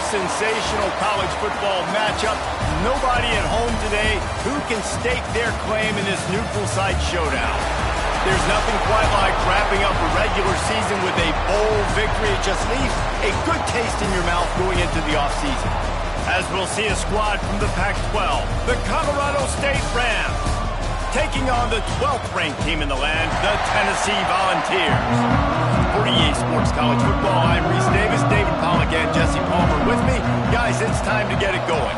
sensational college football matchup. Nobody at home today who can stake their claim in this neutral-side showdown. There's nothing quite like wrapping up a regular season with a bowl victory. It just leaves a good taste in your mouth going into the offseason. As we'll see a squad from the Pac-12, the Colorado State Rams, taking on the 12th ranked team in the land, the Tennessee Volunteers. For EA Sports College Football, I'm Reese Davis, David Pollack, and Jesse Palmer with me. Guys, it's time to get it going.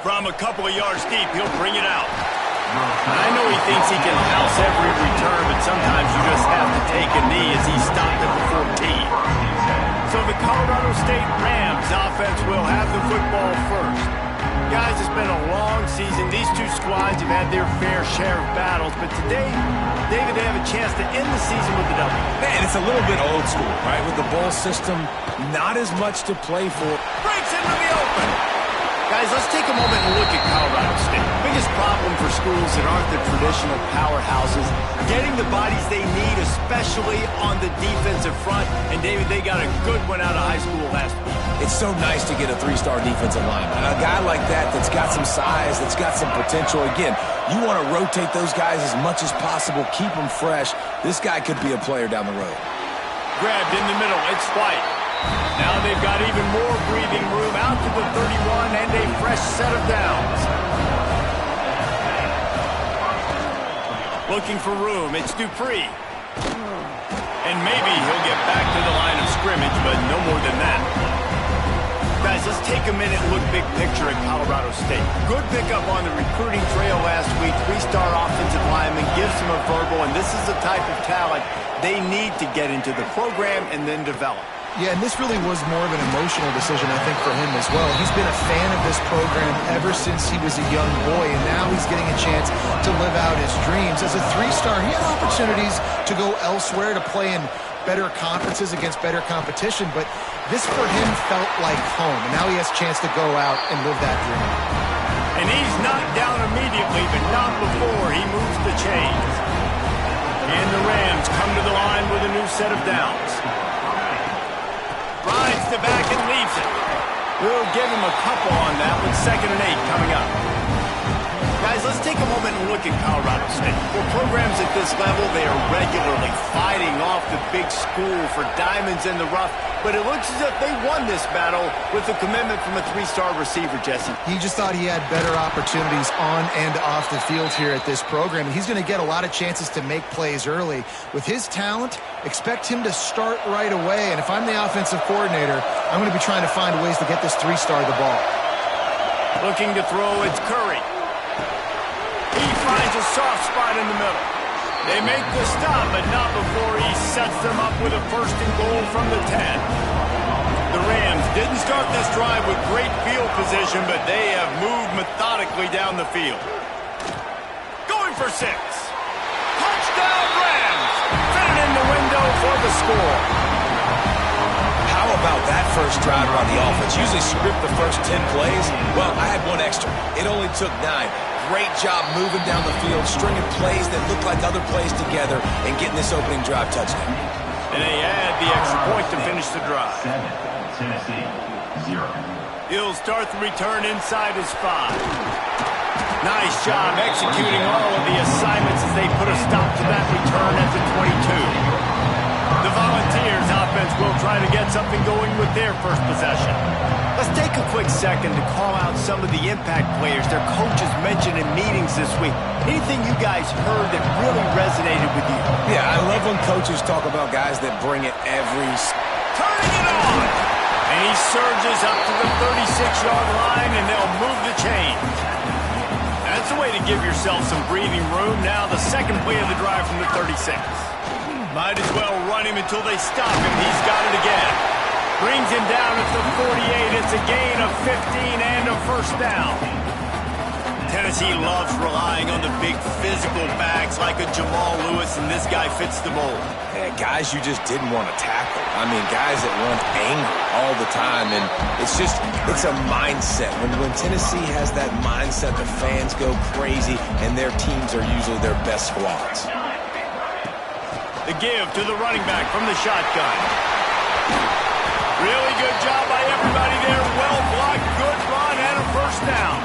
From a couple of yards deep, he'll bring it out. I know he thinks he can house every return, but sometimes you just have to take a knee as he stopped at the 14. So the Colorado State Rams offense will have the football first. Guys, it's been a long season. These two squads have had their fair share of battles, but today, David, they have a chance to end the season with a W. Man, it's a little bit old school, right? With the bowl system, not as much to play for. Breaks into the open. Guys, let's take a moment and look at Colorado State. Biggest problem for schools that aren't the traditional powerhouses, getting the bodies they need, especially on the defensive front. And, David, they got a good one out of high school last week. It's so nice to get a three-star defensive lineman. A guy like that's got some size, that's got some potential. Again, you want to rotate those guys as much as possible, keep them fresh. This guy could be a player down the road. Grabbed in the middle. It's White. Now they've got even more breathing room out to the 31 and a fresh set of downs. Looking for room. It's Dupree. And maybe he'll get back to the line of scrimmage, but no more than that. Guys, let's take a minute and look big picture at Colorado State. Good pickup on the recruiting trail last week. Three-star offensive lineman gives them a verbal, and this is the type of talent they need to get into the program and then develop. Yeah, and this really was more of an emotional decision, I think, for him as well. He's been a fan of this program ever since he was a young boy, and now he's getting a chance to live out his dreams. As a three-star, he had opportunities to go elsewhere, to play in better conferences against better competition, but this for him felt like home, and now he has a chance to go out and live that dream. And he's knocked down immediately, but not before he moves the chains. And the Rams come to the line with a new set of downs. Rides the back and leaves it. We'll give him a couple on that with 2nd and 8 coming up. Guys, let's take a moment and look at Colorado State. For programs at this level, they are regularly fighting off the big school for diamonds in the rough, but it looks as if they won this battle with a commitment from a three-star receiver, Jesse. He just thought he had better opportunities on and off the field here at this program. He's going to get a lot of chances to make plays early. With his talent, expect him to start right away, and if I'm the offensive coordinator, I'm going to be trying to find ways to get this three-star the ball. Looking to throw, it's Curry. He finds a soft spot in the middle. They make the stop, but not before he sets them up with a 1st and goal from the 10. The Rams didn't start this drive with great field position, but they have moved methodically down the field. Going for 6. Touchdown Rams! Fitting in the window for the score. How about that first drive on the offense? Usually script the first 10 plays. Well, I had one extra. It only took 9. Great job moving down the field, stringing plays that look like other plays together, and getting this opening drive touchdown. And they add the extra point to finish the drive. 7, Tennessee, 0. He'll start the return inside his 5. Nice job executing all of the assignments as they put a stop to that return at the 22. The Volunteers offense will try to get something going with their first possession. Let's take a quick second to call out some of the impact players their coaches mentioned in meetings this week. Anything you guys heard that really resonated with you? Yeah, I love when coaches talk about guys that bring it every... Turning it on! And he surges up to the 36-yard line, and they'll move the chains. That's a way to give yourself some breathing room. Now the second play of the drive from the 36. Might as well run him until they stop him. He's got it again. Brings him down at the 48. It's a gain of 15 and a 1st down. Tennessee loves relying on the big physical backs like a Jamal Lewis, and this guy fits the mold. Yeah, guys you just didn't want to tackle. I mean, guys that run angry all the time, and it's a mindset. When Tennessee has that mindset, the fans go crazy, and their teams are usually their best squads. The give to the running back from the shotgun. Really good job by everybody there. Well blocked, good run, and a first down.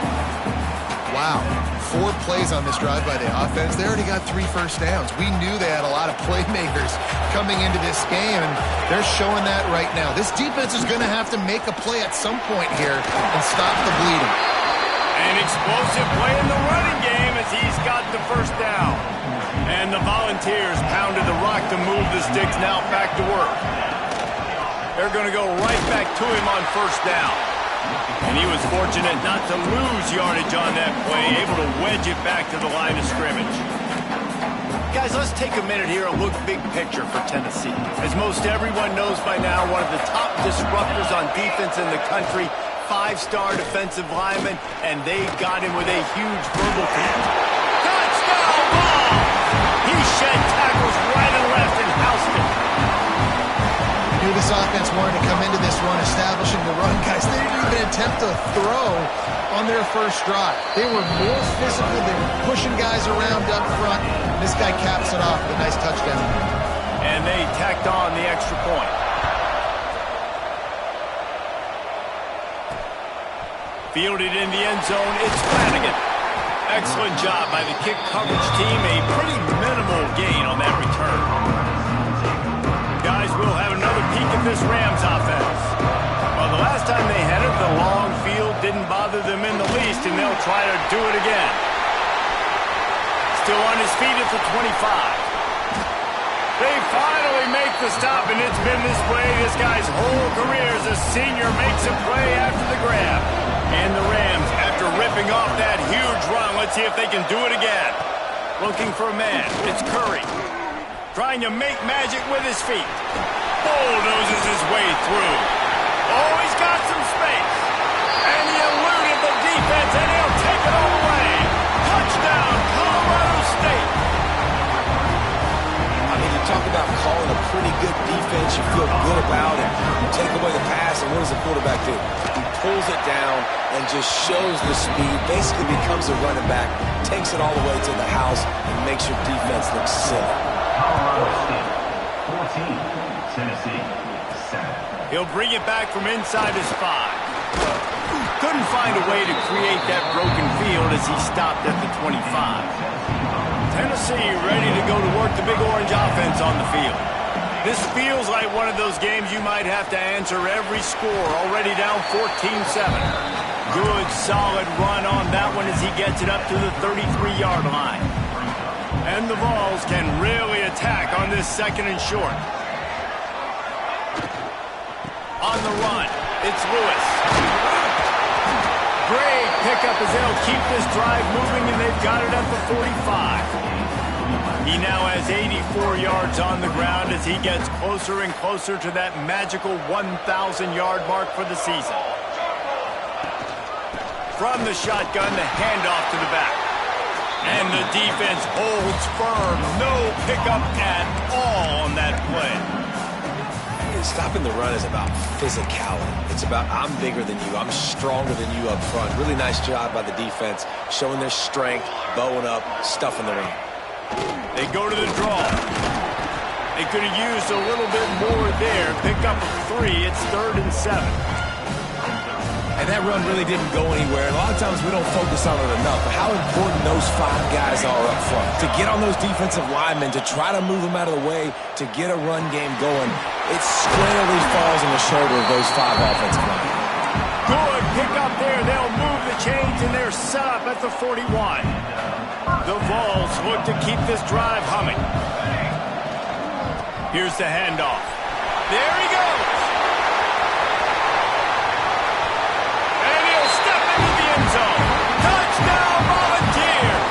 Wow. 4 plays on this drive by the offense. They already got 3 first downs. We knew they had a lot of playmakers coming into this game, and they're showing that right now. This defense is going to have to make a play at some point here and stop the bleeding. An explosive play in the running game as he's got the first down. And the Volunteers pounded the rock to move the sticks, now back to work. They're going to go right back to him on first down. And he was fortunate not to lose yardage on that play, able to wedge it back to the line of scrimmage. Guys, let's take a minute here and look big picture for Tennessee. As most everyone knows by now, one of the top disruptors on defense in the country, 5-star defensive lineman, and they got him with a huge verbal touchdown ball! He shed tackles right and left and housed it. Knew this offense wanted to come into this one establishing the run, guys. They didn't even attempt to throw on their first drive. They were more physical. They were pushing guys around up front. This guy caps it off with a nice touchdown. And they tacked on the extra point. Fielded in the end zone, it's Flanagan. Excellent job by the kick coverage team. A pretty minimal gain on that return. Guys, we'll have another peek at this Rams offense. Well, the last time they had it, the long field didn't bother them in the least, and they'll try to do it again. Still on his feet at the 25. They finally make the stop, and it's been this way this guy's whole career as a senior makes a play after the grab. And the Rams, after ripping off that huge run, let's see if they can do it again. Looking for a man, it's Curry. Trying to make magic with his feet. Bulldozes his way through. Oh, he's got some space. And he eluded the defense, and he'll take it all away. Touchdown, Colorado State. I mean, you talk about calling a pretty good defense you feel good about, and you take away the pass, and what does the quarterback do? He pulls it down and just shows the speed, basically becomes a running back, takes it all the way to the house, and makes your defense look silly. Colorado State, 14, Tennessee, 7. He'll bring it back from inside his 5. Couldn't find a way to create that broken field as he stopped at the 25. Tennessee ready to go to work the Big Orange offense on the field. This feels like one of those games you might have to answer every score, already down 14-7. Good, solid run on that one as he gets it up to the 33-yard line. And the Vols can really attack on this second and short. On the run, it's Lewis. Great pickup as they'll keep this drive moving, and they've got it at the 45. He now has 84 yards on the ground as he gets closer and closer to that magical 1,000-yard mark for the season. From the shotgun, the handoff to the back. And the defense holds firm. No pickup at all on that play. Stopping the run is about physicality. It's about I'm bigger than you, I'm stronger than you up front. Really nice job by the defense, showing their strength, bowing up, stuffing the run. They go to the draw. They could have used a little bit more there. Pick up a 3. It's 3rd and 7. And that run really didn't go anywhere. And a lot of times we don't focus on it enough. But how important those 5 guys are up front. To get on those defensive linemen, to try to move them out of the way, to get a run game going, it squarely falls on the shoulder of those 5 offensive linemen. Good pick up there. They'll move the chains, and they're set up at the 41. The Vols look to keep this drive humming. Here's the handoff. There he goes. And he'll step into the end zone. Touchdown, Volunteers.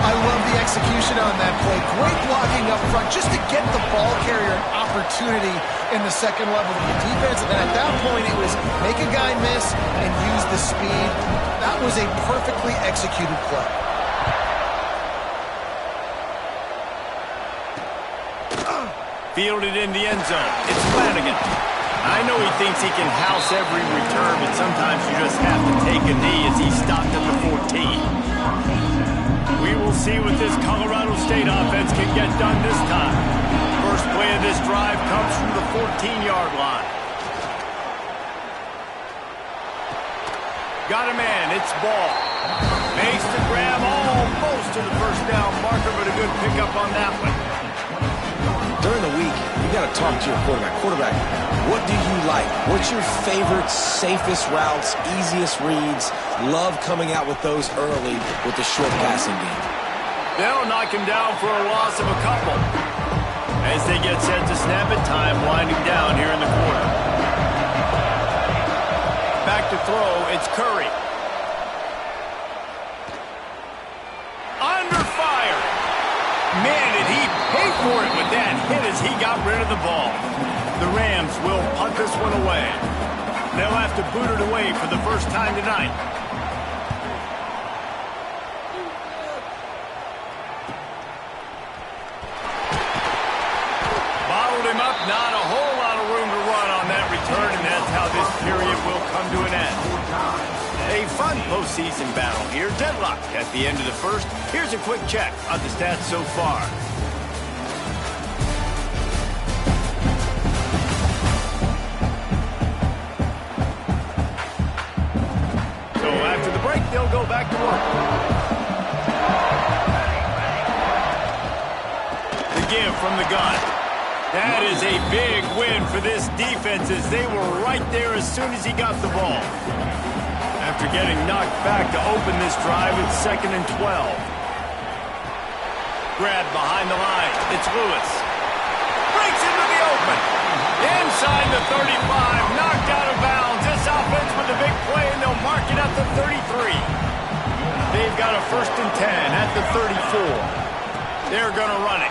I love the execution on that play. Great blocking up front just to get the ball carrier an opportunity in the second level of the defense. And at that point, it was make a guy miss and use the speed. That was a perfectly executed play. Fielded in the end zone. It's Flanagan. I know he thinks he can house every return, but sometimes you just have to take a knee as he stopped at the 14. We We will see what this Colorado State offense can get done this time. First play of this drive comes from the 14-yard line. Got a man, it's ball. Makes the grab almost to the first down marker, but a good pickup on that one. During the week, you got to talk to your quarterback. Quarterback, what do you like? What's your favorite, safest routes, easiest reads? Love coming out with those early with the short passing game. They'll knock him down for a loss of a couple. As they get set to snap it, time winding down here in the quarter. Back to throw, it's Curry. Under fire. Man, did he pay for it with that hit as he got rid of the ball. The Rams will punt this one away. They'll have to boot it away for the first time tonight. Bottled him up, not a whole lot of room to run on that return, and that's how this period will come to an end. A fun postseason battle here. Deadlock at the end of the first. Here's a quick check on the stats so far. So after the break, they'll go back to work. The give from the gun. That is a big win for this defense as they were right there as soon as he got the ball. After getting knocked back to open this drive, it's 2nd and 12. Grab behind the line. It's Lewis. Breaks into the open. Inside the 35. Knocked out of bounds. This offense with a big play, and they'll mark it at the 33. They've got a 1st and 10 at the 34. They're going to run it.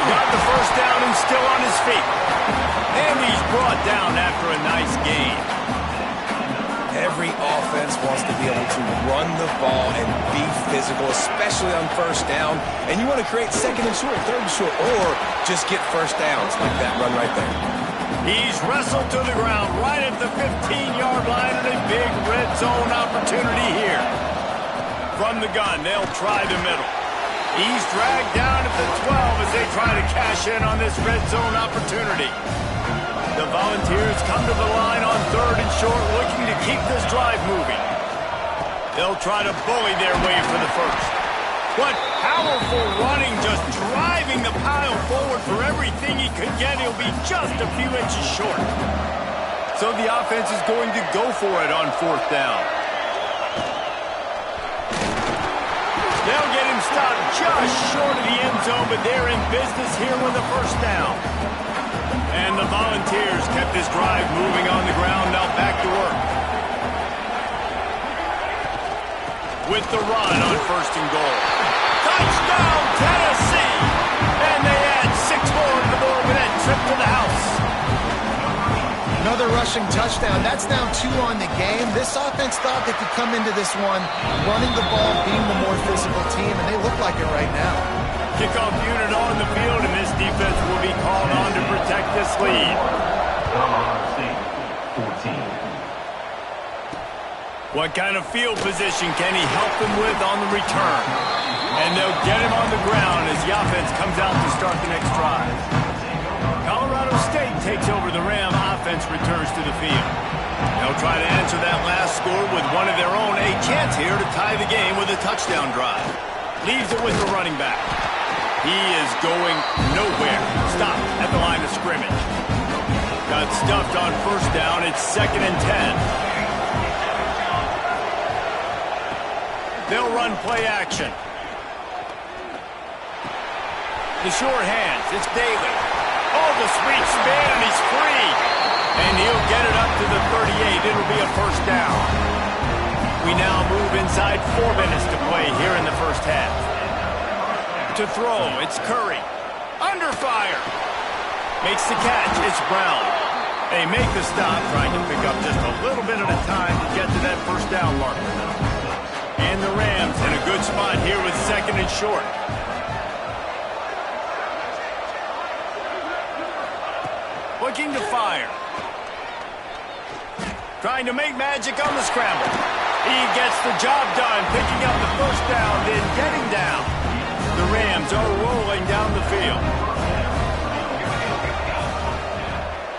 Got the first down and still on his feet. And he's brought down after a nice gain. Every offense wants to be able to run the ball and be physical, especially on first down. And you want to create 2nd and short, 3rd and short, or just get first downs like that run right there. He's wrestled to the ground right at the 15-yard line and a big red zone opportunity here. From the gun, they'll try the middle. He's dragged down at the 12 as they try to cash in on this red zone opportunity. The Volunteers come to the line on 3rd and short, looking to keep this drive moving. They'll try to bully their way for the first. What powerful running, just driving the pile forward for everything he could get. He'll be just a few inches short. So the offense is going to go for it on 4th down. They'll get him stopped just short of the end zone, but they're in business here with a first down. And the Volunteers kept this drive moving on the ground, now back to work. With the run on 1st and goal. Touchdown, Tennessee! And they add 6 more to the board with that trip to the house. Another rushing touchdown. That's now 2 on the game. This offense thought they could come into this one running the ball, being the more physical team, and they look like it right now. Kickoff unit on the field, and this defense will be called on to protect this lead. Colorado State, 14. What kind of field position can he help them with on the return? And they'll get him on the ground as the offense comes out to start the next drive. Colorado State takes over the Ram. Offense returns to the field. They'll try to answer that last score with one of their own. A chance here to tie the game with a touchdown drive. Leaves it with the running back. He is going nowhere. Stopped at the line of scrimmage. Got stuffed on 1st down. It's 2nd and 10. They'll run play action. The short hands. It's Daly. Oh, the sweet spin, and he's free. And he'll get it up to the 38. It'll be a first down. We now move inside 4 minutes to play here in the first half. To throw, it's Curry. Under fire. Makes the catch. It's Brown. They make the stop, trying to pick up just a little bit at a time to get to that first down marker. And the Rams in a good spot here with 2nd and short. Looking to fire. Trying to make magic on the scramble. He gets the job done, picking up the first down, then getting down. The Rams are rolling down the field.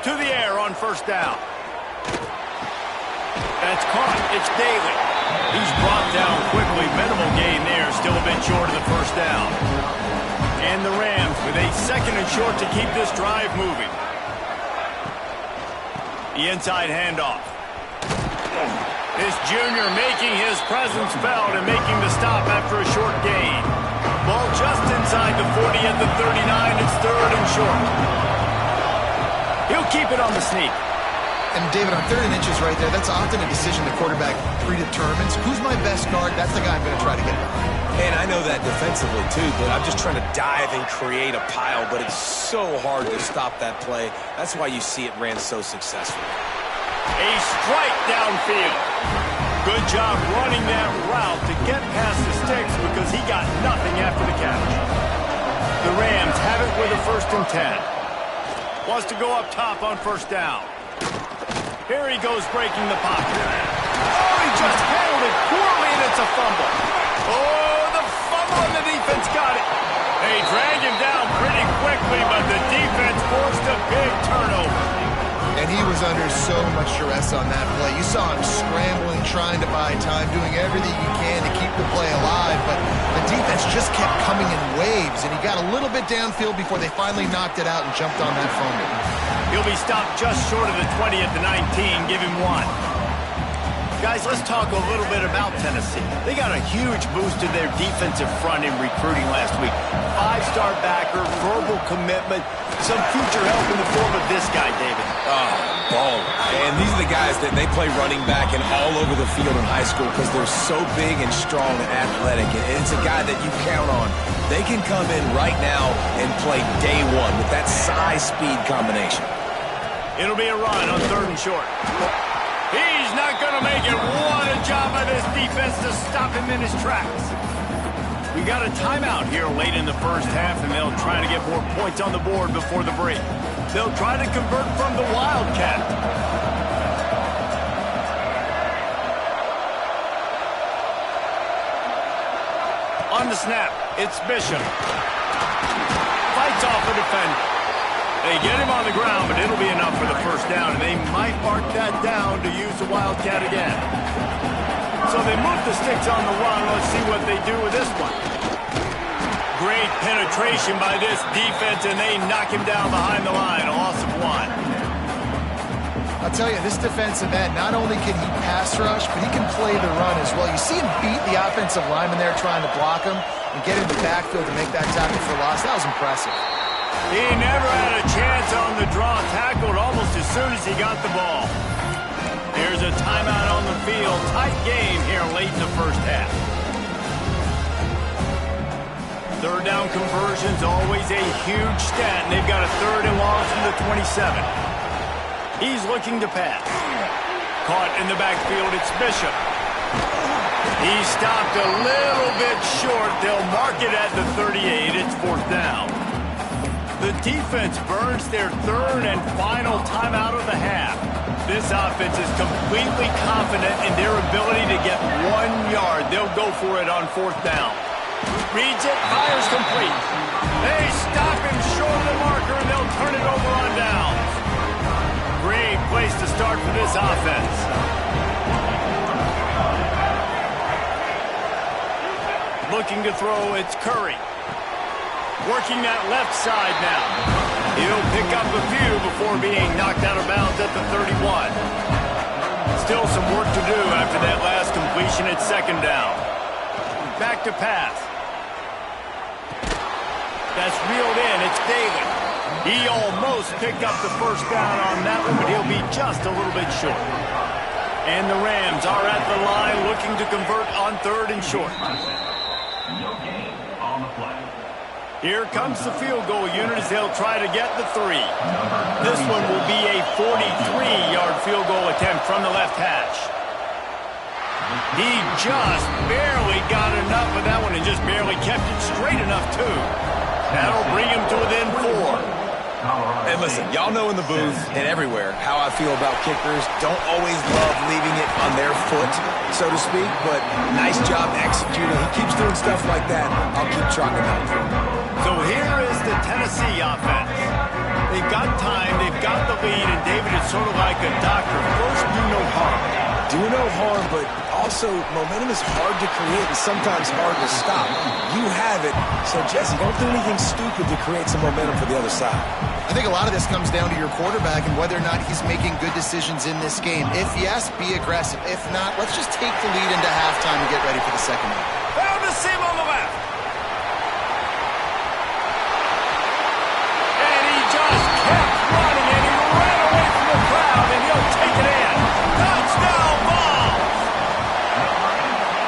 To the air on first down. That's caught. It's Daly. He's brought down quickly. Minimal gain there. Still a bit short of the first down. And the Rams with a second and short to keep this drive moving. The inside handoff. This junior making his presence felt and making the stop after a short gain. Ball just inside the 40 at the 39. It's third and short. He'll keep it on the sneak. And, David, on 3rd and inches right there, that's often a decision the quarterback predetermines. Who's my best guard? That's the guy I'm going to try to get behind. And I know that defensively, too, but I'm just trying to dive and create a pile, but it's so hard to stop that play. That's why you see it ran so successfully. A strike downfield. Good job running that route to get past the sticks because he got nothing after the catch. The Rams have it with a 1st and 10. Wants to go up top on first down. Here he goes breaking the pocket. Oh, he just handled it poorly, and it's a fumble. Oh, the fumble, and the defense got it. They dragged him down pretty quickly, but the defense forced a big turnover. And he was under so much duress on that play. You saw him scrambling, trying to buy time, doing everything he can to keep the play alive, but the defense just kept coming in waves, and he got a little bit downfield before they finally knocked it out and jumped on that fumble. He'll be stopped just short of the 20 at the 19. Give him 1. Guys, let's talk a little bit about Tennessee. They got a huge boost to their defensive front in recruiting last week. 5-star backer, verbal commitment, some future help in the form of this guy, David. Ball. And these are the guys that they play running back and all over the field in high school because they're so big and strong and athletic. And it's a guy that you count on. They can come in right now and play day one with that size-speed combination. It'll be a run on 3rd and short. He's not going to make it. What a job by this defense to stop him in his tracks. We got a timeout here late in the first half, and they'll try to get more points on the board before the break. They'll try to convert from the Wildcat. On the snap, it's Bishop. Fights off the defender. They get him on the ground, but it'll be enough for the first down, and they might mark that down to use the Wildcat again. So they move the sticks on the run. Let's see what they do with this one. Great penetration by this defense, and they knock him down behind the line. A loss of 1. I'll tell you, this defensive end, not only can he pass rush, but he can play the run as well. You see him beat the offensive lineman there trying to block him and get in the backfield to make that tackle for loss. That was impressive. He never had a chance on the draw, tackled almost as soon as he got the ball. Here's a timeout on the field. Tight game here late in the first half. 3rd down conversion's always a huge stat, and they've got a 3rd and long from the 27. He's looking to pass. Caught in the backfield, it's Bishop. He stopped a little bit short. They'll mark it at the 38. It's 4th down. The defense burns their 3rd and final timeout of the half. This offense is completely confident in their ability to get 1 yard. They'll go for it on 4th down. Reads it, fires complete. They stop him short of the marker, and they'll turn it over on downs. Great place to start for this offense. Looking to throw, it's Curry. Working that left side now. He'll pick up a few before being knocked out of bounds at the 31. Still some work to do after that last completion at 2nd down. Back to pass. That's reeled in. It's Daly. He almost picked up the first down on that one, but he'll be just a little bit short. And the Rams are at the line looking to convert on 3rd and short. No gain on the play. Here comes the field goal unit as they'll try to get the 3. This one will be a 43-yard field goal attempt from the left hash. He just barely got enough of that one and just barely kept it straight enough, too. That'll bring him to within 4. And listen, y'all know in the booth and everywhere how I feel about kickers. Don't always love leaving it on their foot, so to speak, but nice job executing. He keeps doing stuff like that. I'll keep chalking that up. So here is the Tennessee offense. They've got time, they've got the lead, and David, it's sort of like a doctor. First, do no harm. Do no harm, but also momentum is hard to create and sometimes hard to stop. You have it, so Jesse, don't do anything stupid to create some momentum for the other side. I think a lot of this comes down to your quarterback and whether or not he's making good decisions in this game. If yes, be aggressive. If not, let's just take the lead into halftime and get ready for the second half. Found the seam on the left. And he just kept running, and he ran away from the crowd, and he'll take it in. Touchdown ball!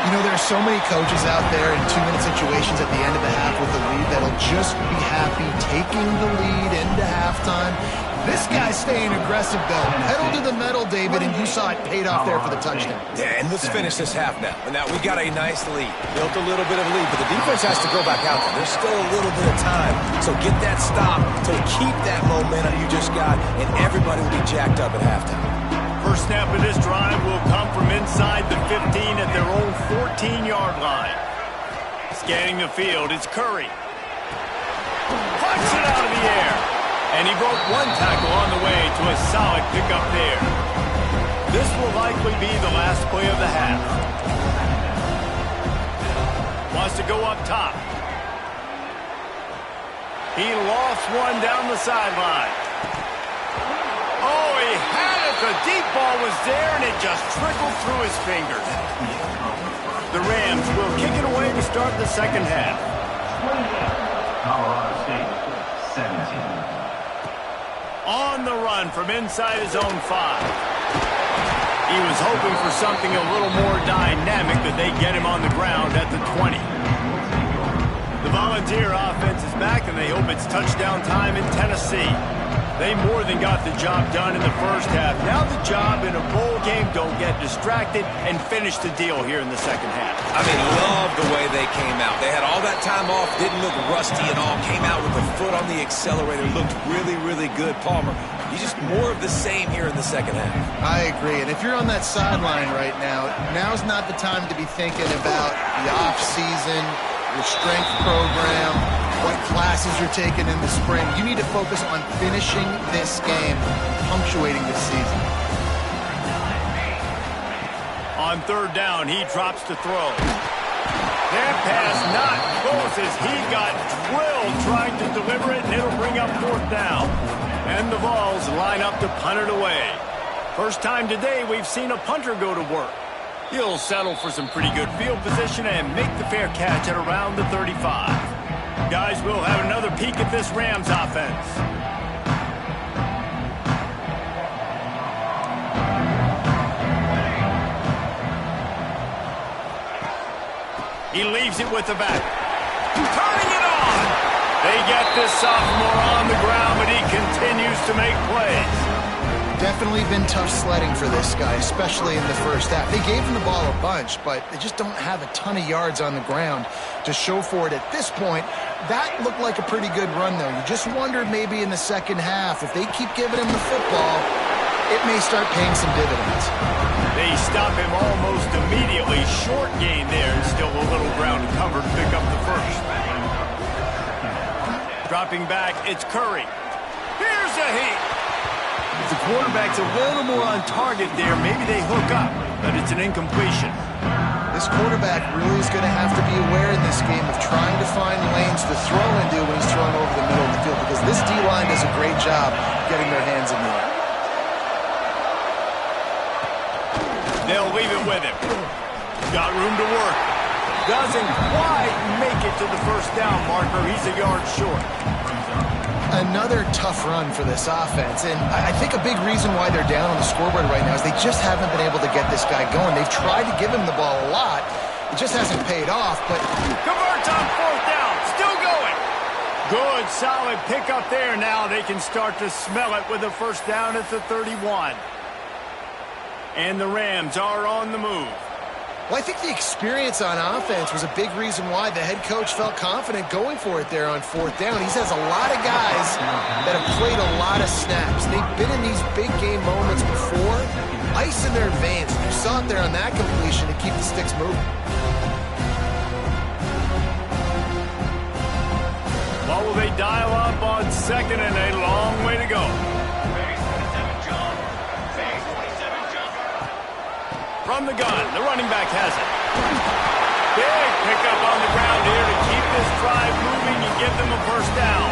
You know, there are so many coaches out there in 2-minute situations at the end of the half with the lead that'll just be happy taking the lead into halftime. This guy's staying aggressive, though. Pedal to the metal, David, and you saw it paid off there for the touchdown. Yeah, and let's finish this half now. Now, we got a nice lead. Built a little bit of a lead, but the defense has to go back out there. There's still a little bit of time. So get that stop to keep that momentum you just got, and everybody will be jacked up at halftime. First snap of this drive will come from inside the 15 at their own 14-yard line. Scanning the field, it's Curry. Punch it out of the air. And he broke one tackle on the way to a solid pickup there. This will likely be the last play of the half. Wants to go up top. He lost one down the sideline. Oh, he had it. The deep ball was there, and it just trickled through his fingers. The Rams will kick it away to start the second half. Colorado State, 17. On the run from inside his own 5. He was hoping for something a little more dynamic, but they get him on the ground at the 20. The Volunteer offense is back, and they hope it's touchdown time in Tennessee. They more than got the job done in the first half. Now the job in a bowl game, don't get distracted, and finish the deal here in the second half. I mean, love the way they came out. They had all that time off, didn't look rusty at all, came out with the foot on the accelerator, looked really, really good. Palmer, you just more of the same here in the second half. I agree, and if you're on that sideline right now, now's not the time to be thinking about the off-season, your strength program, what classes you're taking in the spring. You need to focus on finishing this game, punctuating this season. On third down, he drops to throw. That pass not close as he got drilled trying to deliver it, and it'll bring up fourth down. And the Vols line up to punt it away. First time today we've seen a punter go to work. He'll settle for some pretty good field position and make the fair catch at around the 35. Guys, we'll have another peek at this Rams offense. He leaves it with the back. Turning it on! They get this sophomore on the ground, but he continues to make plays. Definitely been tough sledding for this guy, especially in the first half. They gave him the ball a bunch, but they just don't have a ton of yards on the ground to show for it at this point. That looked like a pretty good run, though. You just wondered maybe in the second half, if they keep giving him the football, it may start paying some dividends. They stop him almost immediately. Short gain there, and still a little ground covered to pick up the first. Dropping back, it's Curry. Here's a heat. The quarterback's a little more on target there. Maybe they hook up, but it's an incompletion. This quarterback really is going to have to be aware in this game of trying to find lanes to throw into when he's throwing over the middle of the field, because this D-line does a great job getting their hands in the air. They'll leave it with him. Got room to work. Doesn't quite make it to the first down marker. He's a yard short. Another tough run for this offense, and I think a big reason why they're down on the scoreboard right now is they just haven't been able to get this guy going. They've tried to give him the ball a lot. It just hasn't paid off, but... Converts on fourth down. Still going. Good, solid pickup there. Now they can start to smell it with a first down at the 31. And the Rams are on the move. Well, I think the experience on offense was a big reason why the head coach felt confident going for it there on fourth down. He has a lot of guys that have played a lot of snaps. They've been in these big game moments before. ice in their veins. You saw it there on that completion to keep the sticks moving. What will they dial up on second and a long way to go? From the gun, the running back has it. Big pickup on the ground here to keep this drive moving and give them a first down.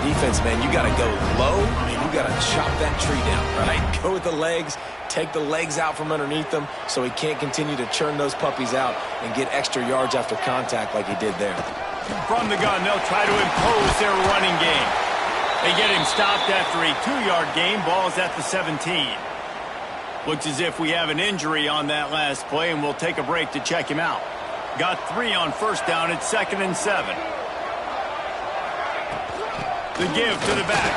Defense, man, you got to go low, and you got to chop that tree down, right? Go with the legs, take the legs out from underneath them so he can't continue to churn those puppies out and get extra yards after contact like he did there. From the gun, they'll try to impose their running game. They get him stopped after a 2-yard gain. Ball's at the 17. Looks as if we have an injury on that last play, and we'll take a break to check him out. Got 3 on first down. It's 2nd and 7. The give to the back.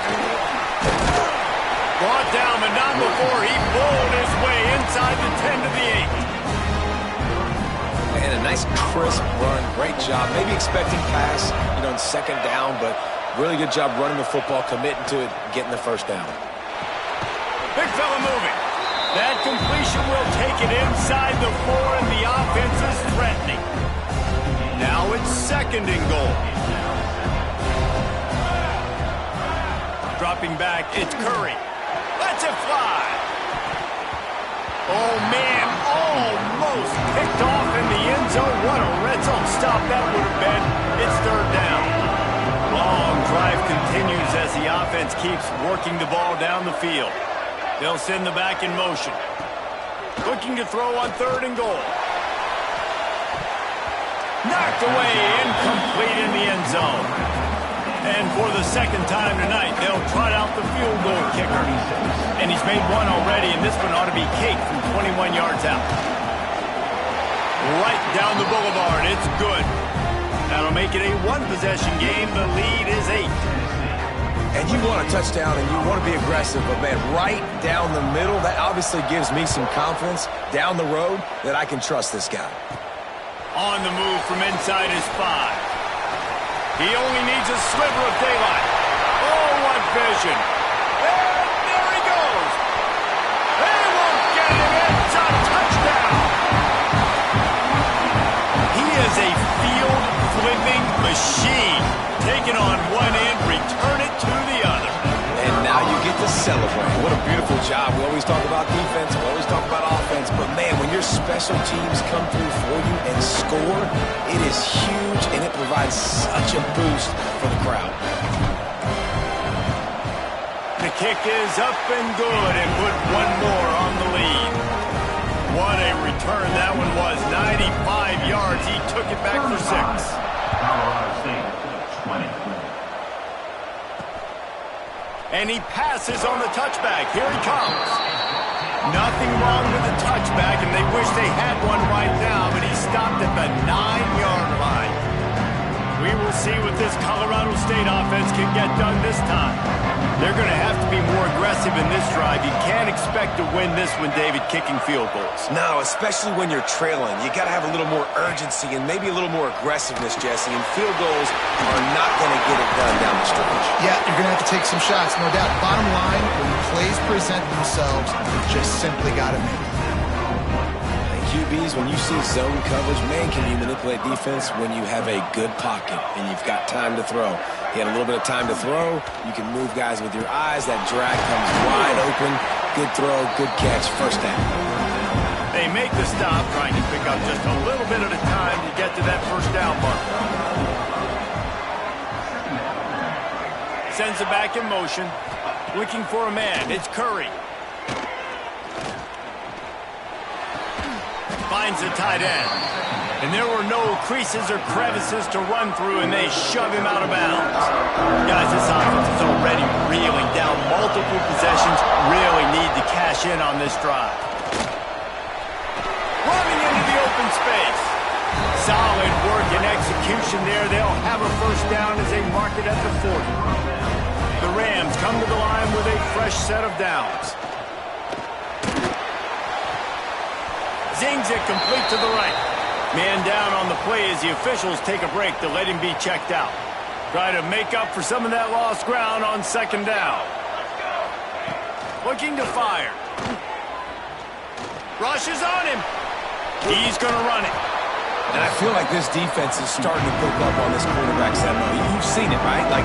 Brought down, but not before he bowled his way inside the 10 to the 8. And a nice crisp run, great job. Maybe expecting pass, in second down, but really good job running the football, committing to it, getting the first down. Big fella moving. That completion will take it inside the 4, and the offense is threatening. Now it's 2nd and goal. Dropping back, it's Curry. Lets it fly. Oh, man, almost picked off in the end zone. What a red zone stop that would have been. It's 3rd down. Long drive continues as the offense keeps working the ball down the field. They'll send the back in motion. Looking to throw on 3rd and goal. Knocked away, incomplete in the end zone. And for the 2nd time tonight, they'll trot out the field goal kicker. And he's made one already, and this one ought to be cake from 21 yards out. Right down the boulevard, it's good. That'll make it a 1-possession game. The lead is 8. And you want a touchdown, and you want to be aggressive, but, man, right down the middle, that obviously gives me some confidence down the road that I can trust this guy. On the move from inside his 5. He only needs a sliver of daylight. Oh, what vision. And there he goes. They won't get him. It's a touchdown. He is a field-flipping machine. Taking on one end, return it to the other. And now you get to celebrate. What a beautiful job. We always talk about defense. We always talk about offense. But, man, when your special teams come through for you and score, it is huge, and it provides such a boost for the crowd. The kick is up and good, and put one more on the lead. What a return that one was. 95 yards. He took it back for 6. Colorado State, 20. And he passes on the touchback. Here he comes. Nothing wrong with the touchback, and they wish they had one right now, but he stopped at the 9-yard line. We will see what this Colorado State offense can get done this time. They're going to have to be more aggressive in this drive. You can't expect to win this one, David, kicking field goals. No, especially when you're trailing. You got to have a little more urgency and maybe a little more aggressiveness, Jesse, and field goals are not going to get it done down the stretch. Yeah, you're going to have to take some shots, no doubt. Bottom line, when plays present themselves, you just simply got to make it. QBs, when you see zone coverage, man, can you manipulate defense when you have a good pocket and you've got time to throw. You had a little bit of time to throw. You can move guys with your eyes. That drag comes wide open. Good throw, good catch, first down. They make the stop, trying to pick up just a little bit at a time to get to that first down mark. Sends it back in motion. Looking for a man. It's Curry. Finds the tight end. And there were no creases or crevices to run through, and they shove him out of bounds. Guys, this offense is already reeling down multiple possessions. Really need to cash in on this drive. Running into the open space. Solid work and execution there. They'll have a first down as they mark it at the 40. The Rams come to the line with a fresh set of downs. Zings it complete to the right. Man down on the play as the officials take a break to let him be checked out. Try to make up for some of that lost ground on second down. Looking to fire. Rushes on him. He's going to run it. And I feel like this defense is starting to pick up on this quarterback set. You've seen it, right? Like,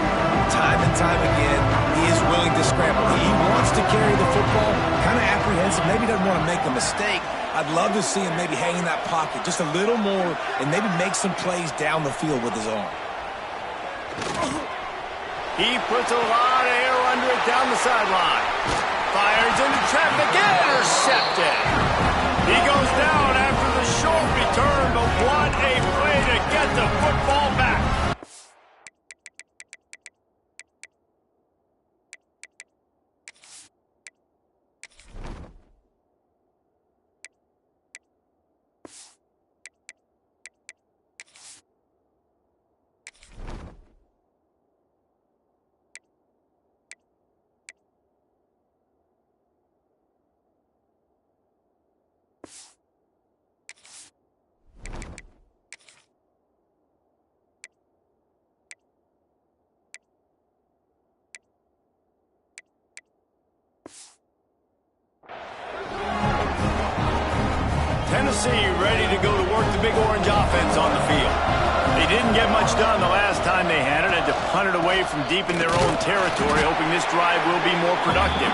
time and time again, he is willing to scramble. He wants to carry the football, kind of apprehensive, maybe doesn't want to make a mistake. I'd love to see him maybe hang in that pocket just a little more and maybe make some plays down the field with his arm. He puts a lot of air under it down the sideline. Fires into traffic, intercepted. He goes down after the short return, but what a play to get the football back. Tennessee ready to go to work the big orange offense on the field. They didn't get much done the last time they had it. Had to punt it away from deep in their own territory, hoping this drive will be more productive.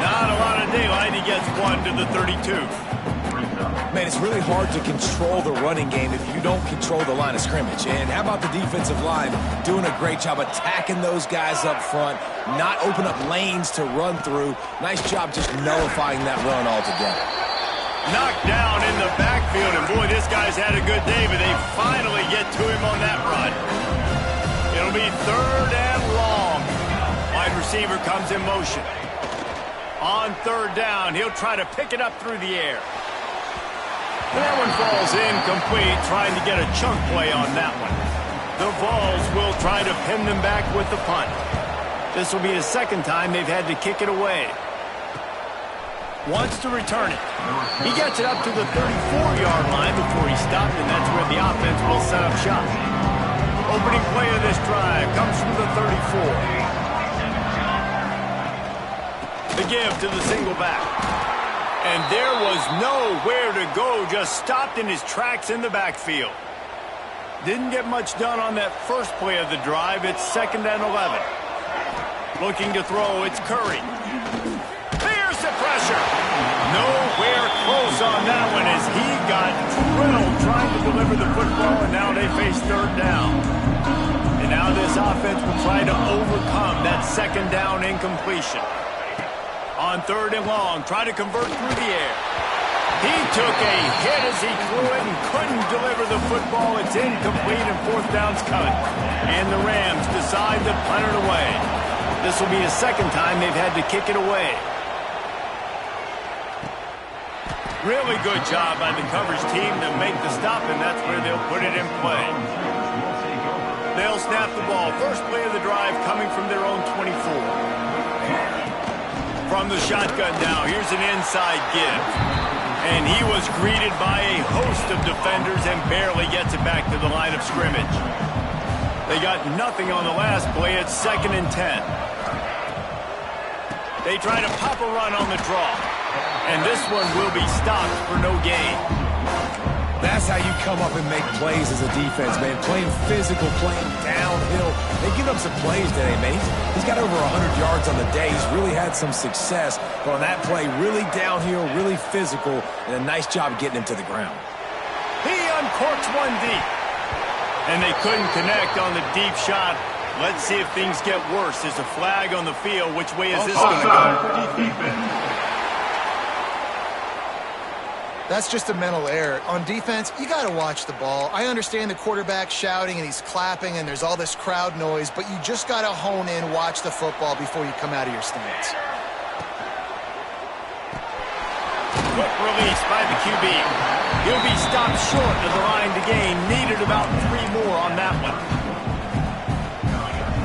Not a lot of daylight. He gets one to the 32. Man, it's really hard to control the running game if you don't control the line of scrimmage. And how about the defensive line doing a great job attacking those guys up front, not open up lanes to run through. Nice job just nullifying that run altogether. Knocked down in the backfield, and boy, this guy's had a good day, but they finally get to him on that run. It'll be 3rd and long. Wide receiver comes in motion. On 3rd down, he'll try to pick it up through the air. And that one falls incomplete, trying to get a chunk play on that one. The Vols will try to pin them back with the punt. This will be the 2nd time they've had to kick it away. Wants to return it. He gets it up to the 34-yard line before he stopped, and that's where the offense will set up shop. Opening play of this drive comes from the 34. The give to the single back. And there was nowhere to go, just stopped in his tracks in the backfield. Didn't get much done on that first play of the drive. It's 2nd and 11. Looking to throw, it's Curry. The pressure. Nowhere close on that one as he got drilled trying to deliver the football, and now they face 3rd down. And now this offense will try to overcome that 2nd down incompletion. On 3rd and long, try to convert through the air. He took a hit as he threw it and couldn't deliver the football. It's incomplete and 4th down's coming. And the Rams decide to punt it away. This will be the 2nd time they've had to kick it away. Really good job by the coverage team to make the stop, and that's where they'll put it in play. They'll snap the ball. First play of the drive coming from their own 24. From the shotgun now, here's an inside give. And he was greeted by a host of defenders and barely gets it back to the line of scrimmage. They got nothing on the last play. It's 2nd and 10. They try to pop a run on the draw. And this one will be stopped for no gain. That's how you come up and make plays as a defense, man. Playing physical, playing downhill. They give up some plays today, man. He's got over 100 yards on the day. He's really had some success. But on that play, really downhill, really physical, and a nice job getting him to the ground. He uncorks one deep. And they couldn't connect on the deep shot. Let's see if things get worse. There's a flag on the field. Which way is this going to go? That's just a mental error. On defense, you got to watch the ball. I understand the quarterback shouting and he's clapping and there's all this crowd noise, but you just got to hone in, watch the football before you come out of your stance. Quick release by the QB. He'll be stopped short of the line to gain. Needed about 3 more on that one.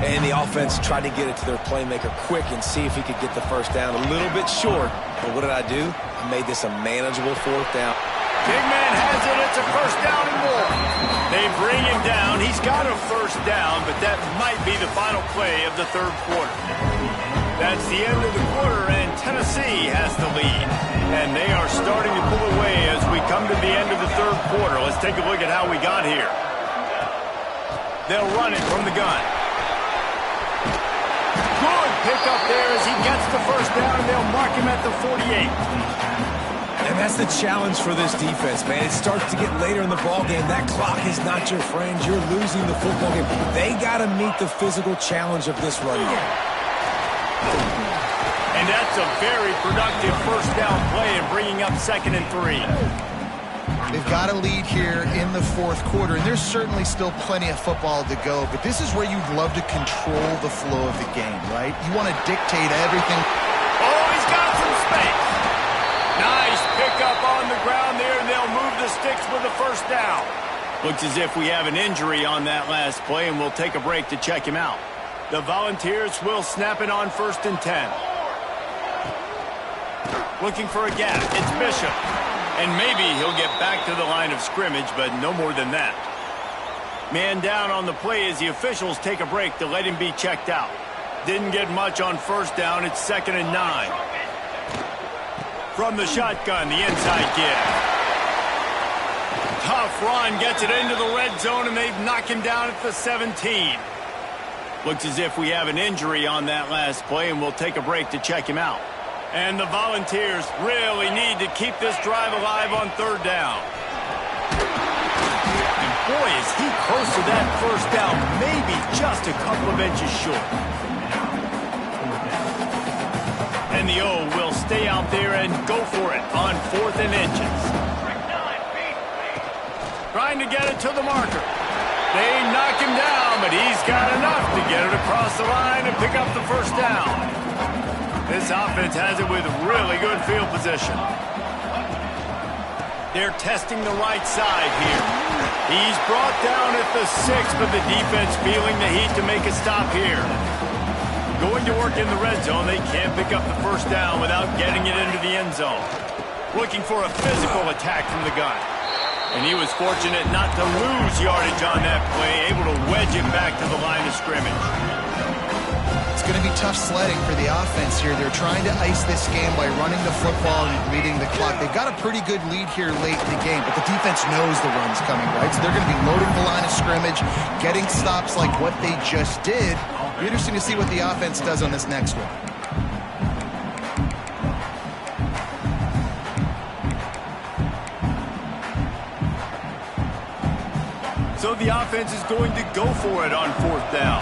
And the offense tried to get it to their playmaker quick and see if he could get the first down. A little bit short, but what did I do? I made this a manageable 4th down. Big man has it. It's a 1st down and more. They bring him down. He's got a 1st down, but that might be the final play of the 3rd quarter. That's the end of the quarter, and Tennessee has the lead. And they are starting to pull away as we come to the end of the third quarter. Let's take a look at how we got here. They'll run it from the gun. Good pickup there as he gets the first down. They'll mark him at the 48. And that's the challenge for this defense, man. It starts to get later in the ballgame. That clock is not your friend. You're losing the football game. They got to meet the physical challenge of this run game. And that's a very productive first down play and bringing up 2nd and 3. They've got a lead here in the fourth quarter, and there's certainly still plenty of football to go, but this is where you'd love to control the flow of the game, right? You want to dictate everything. Oh, he's got some space. Nice pickup on the ground there, and they'll move the sticks with the first down. Looks as if we have an injury on that last play, and we'll take a break to check him out. The Volunteers will snap it on 1st and 10. Looking for a gap. It's Bishop. And maybe he'll get back to the line of scrimmage, but no more than that. Man down on the play as the officials take a break to let him be checked out. Didn't get much on first down. It's 2nd and 9. From the shotgun, the inside give. Tough run, gets it into the red zone, and they've knocked him down at the 17. Looks as if we have an injury on that last play, and we'll take a break to check him out. And the Volunteers really need to keep this drive alive on 3rd down. And boy, is he close to that first down, maybe just a couple of inches short. And the O will stay out there and go for it on 4th and inches. Trying to get it to the marker. They knock him down, but he's got enough to get it across the line and pick up the first down. This offense has it with really good field position. They're testing the right side here. He's brought down at the 6, but the defense feeling the heat to make a stop here. Going to work in the red zone, they can't pick up the first down without getting it into the end zone. Looking for a physical attack from the gun. And he was fortunate not to lose yardage on that play, able to wedge it back to the line of scrimmage. It's going to be tough sledding for the offense here. They're trying to ice this game by running the football and beating the clock. They've got a pretty good lead here late in the game, but the defense knows the run's coming, right? So they're going to be loading the line of scrimmage, getting stops like what they just did. It'll be interesting to see what the offense does on this next one. So the offense is going to go for it on 4th down.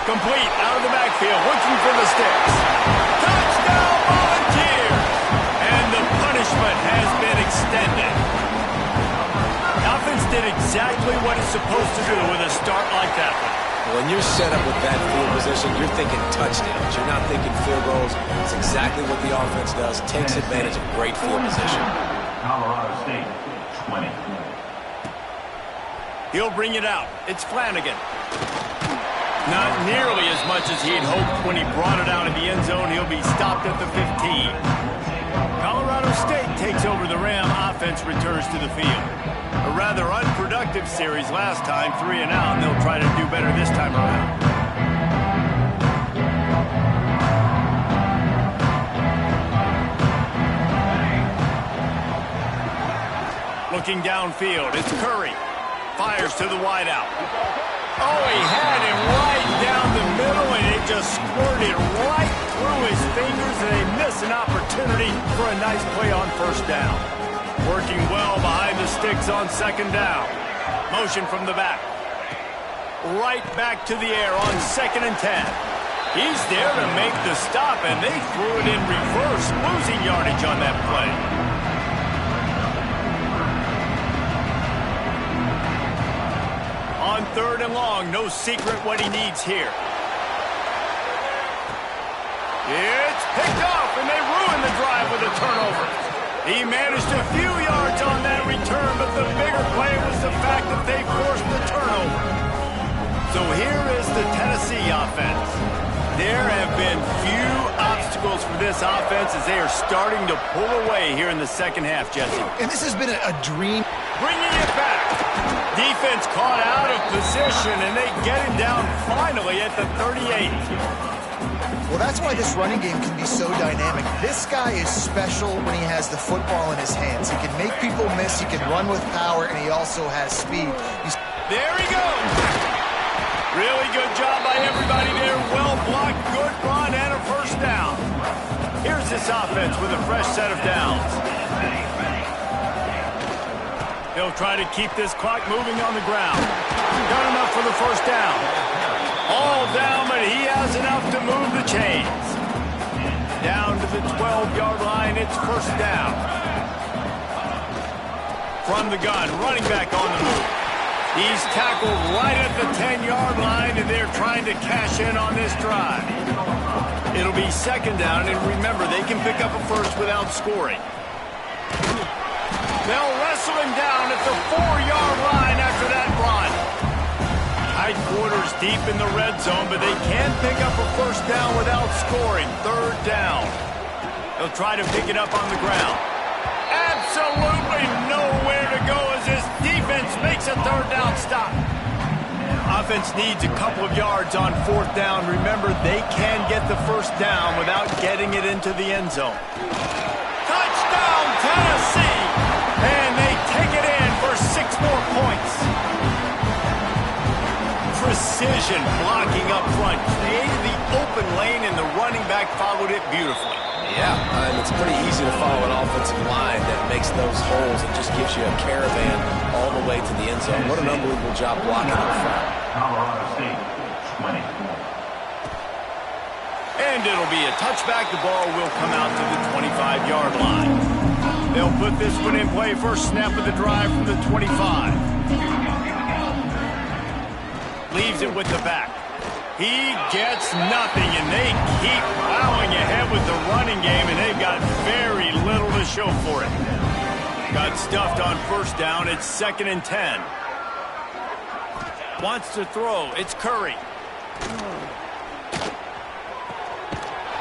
Complete out of the backfield, looking for the sticks. Touchdown, Volunteers! And the punishment has been extended. The offense did exactly what it's supposed to do with a start like that one. When you're set up with that field position, you're thinking touchdowns. You're not thinking field goals. It's exactly what the offense does. Takes advantage of great field position. Colorado State, 20. He'll bring it out. It's Flanagan. Not nearly as much as he'd hoped when he brought it out of the end zone. He'll be stopped at the 15. Colorado State takes over the Ram. Offense returns to the field. A rather unproductive series last time, 3 and out, and they'll try to do better this time around. Looking downfield, it's Curry. Fires to the wideout. Oh, he had him right down the middle, and it just squirted right through his fingers, and they miss an opportunity for a nice play on first down. Working well behind the sticks on 2nd down. Motion from the back. Right back to the air on 2nd and 10. He's there to make the stop, and they threw it in reverse, losing yardage on that play. On 3rd and long, no secret what he needs here. It's picked off, and they ruin the drive with a turnover. He managed a few yards on that return, but the bigger play was the fact that they forced the turnover. So here is the Tennessee offense. There have been few obstacles for this offense as they are starting to pull away here in the second half, Jesse. And this has been a dream. Bringing it back. Defense caught out of position, and they get him down finally at the 38. Well, that's why this running game can be so dynamic. This guy is special when he has the football in his hands. He can make people miss, he can run with power, and he also has speed. There he goes! Really good job by everybody there. Well blocked, good run, and a first down. Here's this offense with a fresh set of downs. They'll try to keep this clock moving on the ground. Got enough for the first down. All down, but he has enough to move the chains. Down to the 12-yard line, it's first down. From the gun, running back on the move. He's tackled right at the 10-yard line, and they're trying to cash in on this drive. It'll be second down, and remember, they can pick up a first without scoring. They'll wrestle him down at the 4-yard line after that run. Tight quarters deep in the red zone, but they can pick up a first down without scoring. Third down. They'll try to pick it up on the ground. Absolutely nowhere to go as this defense makes a third down stop. Offense needs a couple of yards on fourth down. Remember, they can get the first down without getting it into the end zone. Touchdown, Tennessee! And they take it in for 6 more points. Precision blocking up front. Created the open lane, and the running back followed it beautifully. Yeah, and it's pretty easy to follow an offensive line that makes those holes and just gives you a caravan all the way to the end zone. What an unbelievable job blocking up front. Colorado State, 20. And it'll be a touchback. The ball will come out to the 25-yard line. They'll put this one in play. First snap of the drive from the 25. Leaves it with the back. He gets nothing, and they keep plowing ahead with the running game, and they've got very little to show for it. Got stuffed on first down. It's 2nd and 10. Wants to throw. It's Curry.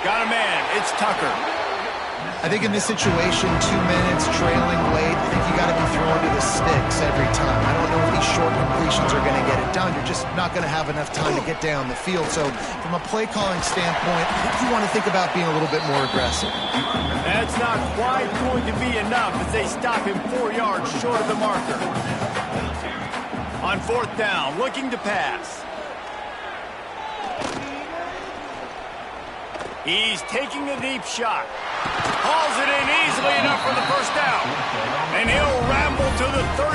Got a man. It's Tucker. I think in this situation, 2 minutes, trailing late, I think you got to be throwing to the sticks every time. I don't know if these short completions are going to get it done. You're just not going to have enough time to get down the field. So from a play calling standpoint, you want to think about being a little bit more aggressive. That's not quite going to be enough as they stop him 4 yards short of the marker. On fourth down, looking to pass. He's taking a deep shot. Hauls it in easily enough for the first down. And he'll ramble to the 34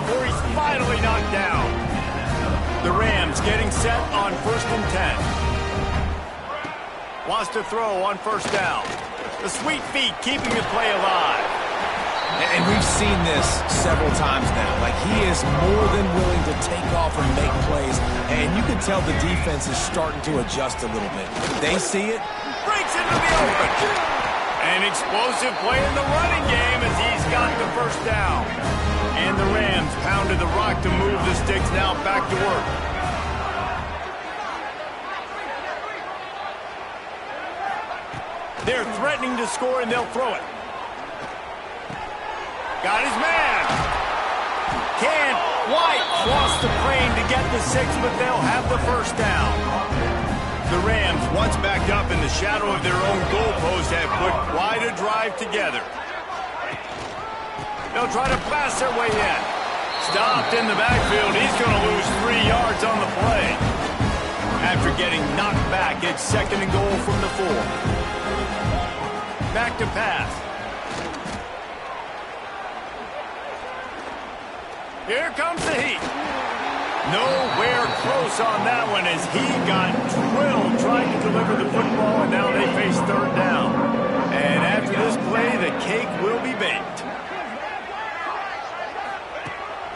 before he's finally knocked down. The Rams getting set on 1st and 10. Wants to throw on first down. The sweet feet keeping the play alive. And we've seen this several times now. Like, he is more than willing to take off and make plays. And you can tell the defense is starting to adjust a little bit. They see it. Breaks into the open. An explosive play in the running game as he's got the first down. And the Rams pounded the rock to move the sticks, now back to work. They're threatening to score, and they'll throw it. Got his man. Can't quite cross the plane to get the 6, but they'll have the first down. The Rams, once backed up in the shadow of their own goalpost, have put quite a drive together. They'll try to blast their way in. Stopped in the backfield. He's going to lose 3 yards on the play. After getting knocked back, it's 2nd and goal from the 4. Back to pass. Here comes the heat. Nowhere close on that one as he got drilled trying to deliver the football, and now they face third down. And after this play, the cake will be baked.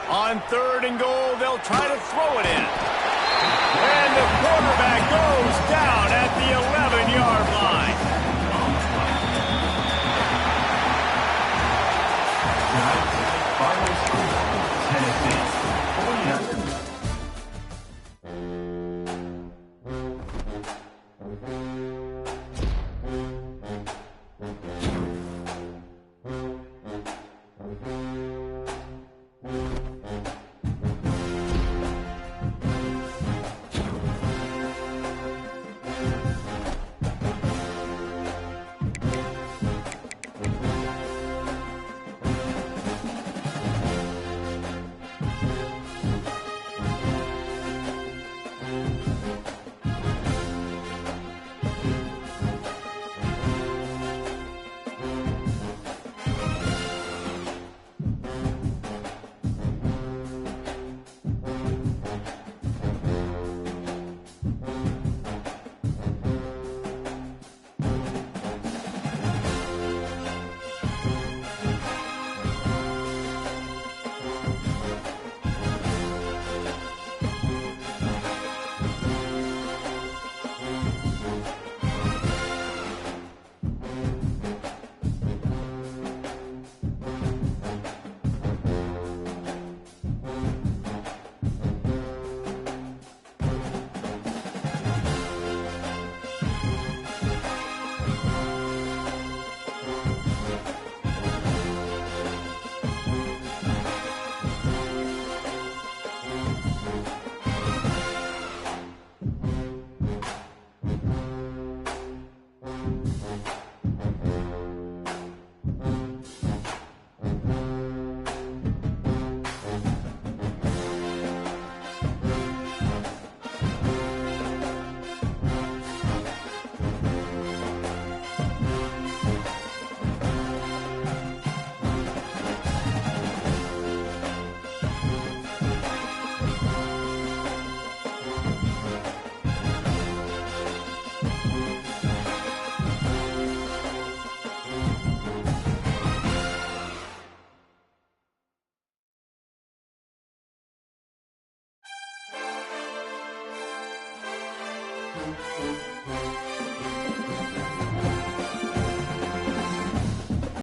On 3rd and goal, they'll try to throw it in. And the quarterback goes down at the 11-yard line.